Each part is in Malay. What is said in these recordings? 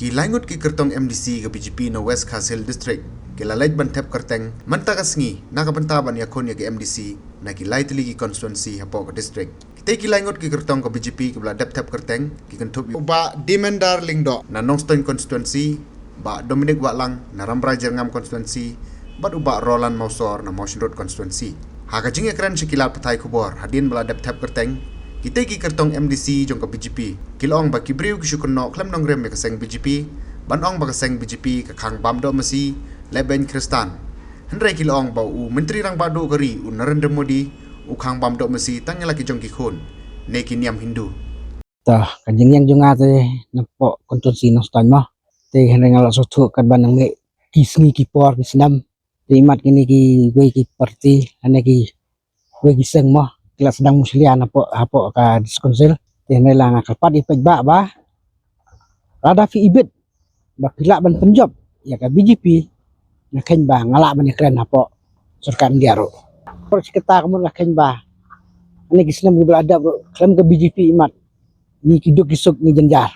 Ki langut ki kertong MDC ke BJP no West Khasil District. Ki lalait bantep kerteng manta kasngi nakabantaban yakon ya ke MDC na ki lai tili ki constituency hapo ke district. Kita ki langut ki kertong ke BJP ki bela dep kerteng ki kentup ba Dimendar Lingdo na Nongstoin constituency ba Dominic Watlang na Rambrai Jerngam constituency ba uba Roland Mausor na Motion Road constituency. Haka jinge keren sekilat petai kubor hadin bela dep kerteng. Kita ki kertong MDC jong ke BJP. Kilong ba kibriu ki syukunno klem nong rem ke seng BJP. Banong ba ke seng BJP ke khang bamdo masi leben Kristan. Hendrai kilong ba u menteri rang badu keri u Narendra Modi u khang bamdo masi tangela ki jong ki khun. Ne ki niam Hindu. Tah kanjeng yang jonga te nepok konstitusi no stan mah. Te heneng ala sotu kan banang me kisni ki por ki sinam. Te imat kini ki gue ki parti ane ki gue ki seng mah. Kila sedang muslian apa ka diskonsil tene lang kapat ipej ba rada fi ibit ba kila ban penjob ya ka BJP na ken ba ngala ban keren apa surkan diaro por kita kamu na ken ba ani kisna mo ada klem ke BJP imat ni kiduk kisuk ni jenjar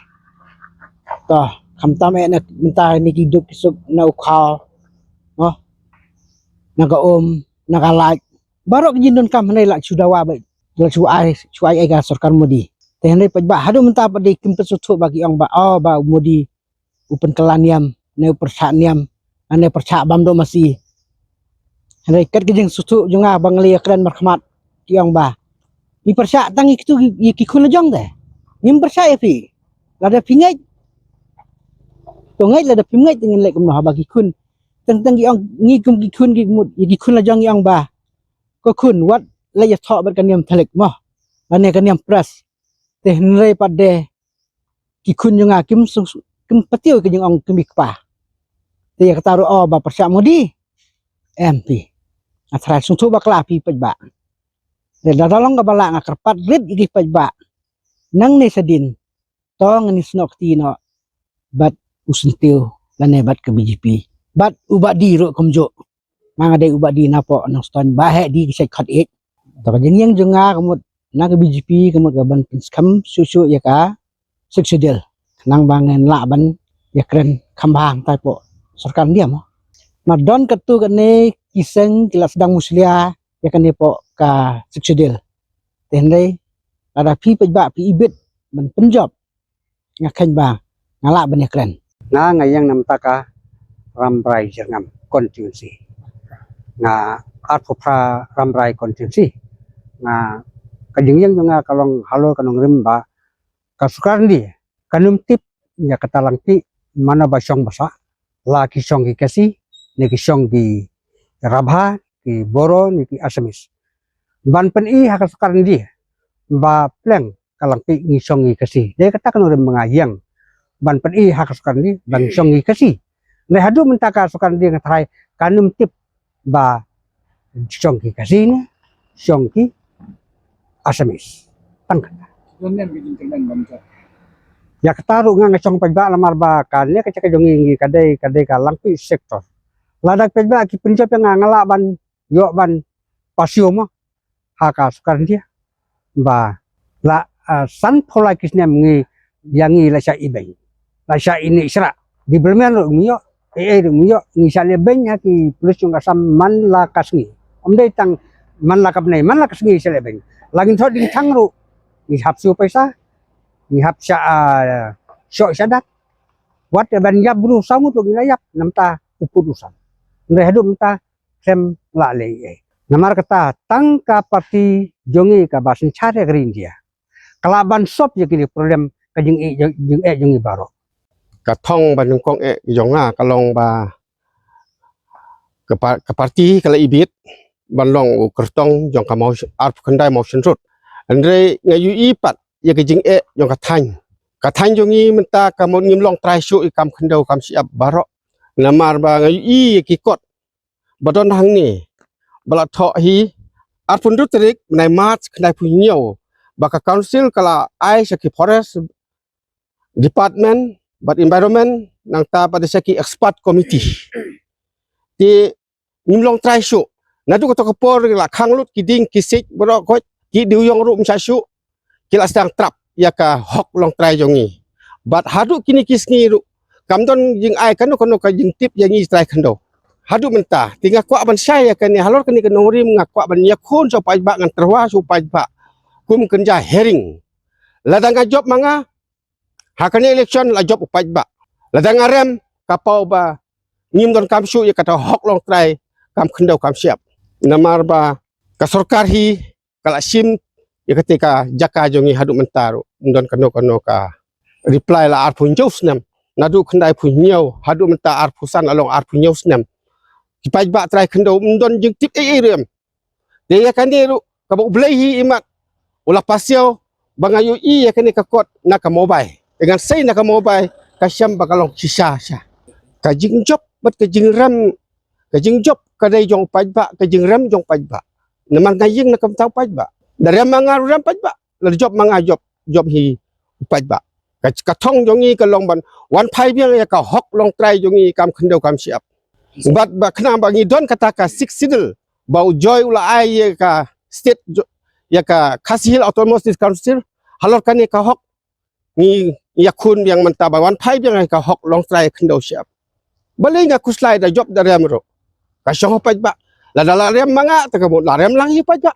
toh kamtam na mentah ni kiduk kisuk na ukhaw oh naga naga like baru kejindon kam hanai lak sudawa baik cuai ega Sarkar Modi tehnai pajba hadu mentah pada kempet sutu bagi ong ba ba Modi upen kelaniam ne persaniam ane percak bamdo masih hanai kat kejeng sutu jonga bangli keren marhamat ki ong ba ni percak tangi kitu ki kun jong deh nim percaya fi lada pingai tongai lada pingai dengan lek kumno bagi kun teng ki ong ngi kum ki kun ki kun jong ong baก็คุณวัดและจะทอบัดกันยมทะเลกมออันนี้กันยมพระแต่ในประเดกิคุณยังกิมปฏิวกันยังองกิมิกป่าแต่อยากtaruh ba Persyak Modi MP atrai sungtu bakla pi pajba dan dadalong ka bala nga karpat rid igi pajba nang ni sadin to ngani snok tino bat usuntiu lane bat ke BJP bat uba diro komjo mga day uba di na po ng ston bahe di kisay cut it to kajeng jonga kamut na ke BJP kamut gaban pinskam susu ya ka suksidel nang bangen laban ya keren kambang tay po sarkan dia mo madon ketu kene kiseng kila sedang muslia ya kene po ka suksidel tenday ada pi pajba pi ibit ban penjob ngaken bang ngala ban ya keren na ngayang namtaka Rambrai Jerngam konstitusi nga Arpopra Rambrai konstitusi nga kajeng nga kalong halo kanong rimba kasukaran di kanum tip ya katalang ti mana basyong basa la kisyong ki kasi ni kisyong ki rabha ki boro ni ki asamis ban pen i hakasukaran di ba pleng kalang ti ngisyong ki kasi de kata kanong rim mga yang ban pen i hakasukaran di ban syong ki kasi ne hadu mentaka sukaran di ngatrai kanum tip ba syongki kasini syongki asamis tangkat ya ketaru nga syong pajba lamar ba kannya kecak jongi kadai kalang pi sektor ladak pajba ki penjop yang ngala ban yo ban pasio mo haka sukaran dia ba la san pola kisnya ngi yangi la sya ibay la sya ini isra di bermen yo rumio ngisale benya ki plus yung kasam man la kasngi omday tang man la kapnay man la kasngi sale beng lagin so ding tangru ni hapsu paisa ni hapsa syok sadat wat ban yab bru sangut lo gilayap namta upudusan ndai hadu mta sem la le namar kata tangka parti jongi ka basin chare green dia kalaban sop ya kini problem kajing jongi baro katong bandung kong jonga kalong ba ke parti kala ibit banlong kertong jong ka mau arp kendai motion road andre ngayu ipat ya ke jing jong ka thang jongi menta ka mon ngim long trai shu ikam kendau kam siap barok namar ba ngayu i ki kot badon hang ni bala tho hi arpun rutrik nai mat kendai punyo ba ka council kala ai saki forest department but environment nang ta pada saki expert committee ti nimlong trai shu nadu ko kapor la khanglut kiding kisik bro ko ki diuyong ru msa shu kila sedang trap ya ka hok long trai jongi but hadu kini kisngi ru kamdon jing ai kanu ka jing tip yang i trai kando hadu mentah tinggal kuak ban saya kan ni halor kan ni kenori ngakwa ban yakun so pai ba ngan terwa so pai ba kum kerja herring ladang job manga hakane election la job pai ba ladang rem kapau ba ngim don kam su ya kata hok long trai kam kendo kam siap namar ba ka sarkar hi kala sim ya ketika jaka jongi hadu mentaro don kano ka reply la arpun jos nam nadu kendai punyau hadu menta arpusan along arpunyau nam kipai ba trai kendo don jing tip rem dia kan ni ru ka bu blai imat ulah pasio bangayu ya kan ka kot na ka mobile dengan sei na ka mobile ka syam bakalong sisa sya ka jing job bat ka jing ram ka jing job ka dai jong pai ba ka jing ram jong pai ba namang ngaying na kam tau pai ba dari manga ram pai ba la job manga job hi pai ba ka thong jongi ka long ban wan pai biang ya ka hok long trai jongi kam kendo kam siap bat ba khna bangi don kata ka six sidle bau joy ula ai ya ka state ya ka Khasi Hill Autonomous Council halor kan ka hok ni yakun yang menta ba wan pai biang ka hok long trai kendo siap balai nga kuslai da job da rem ro ka shong pai ba la rem manga ta ka la rem lang hi pai ba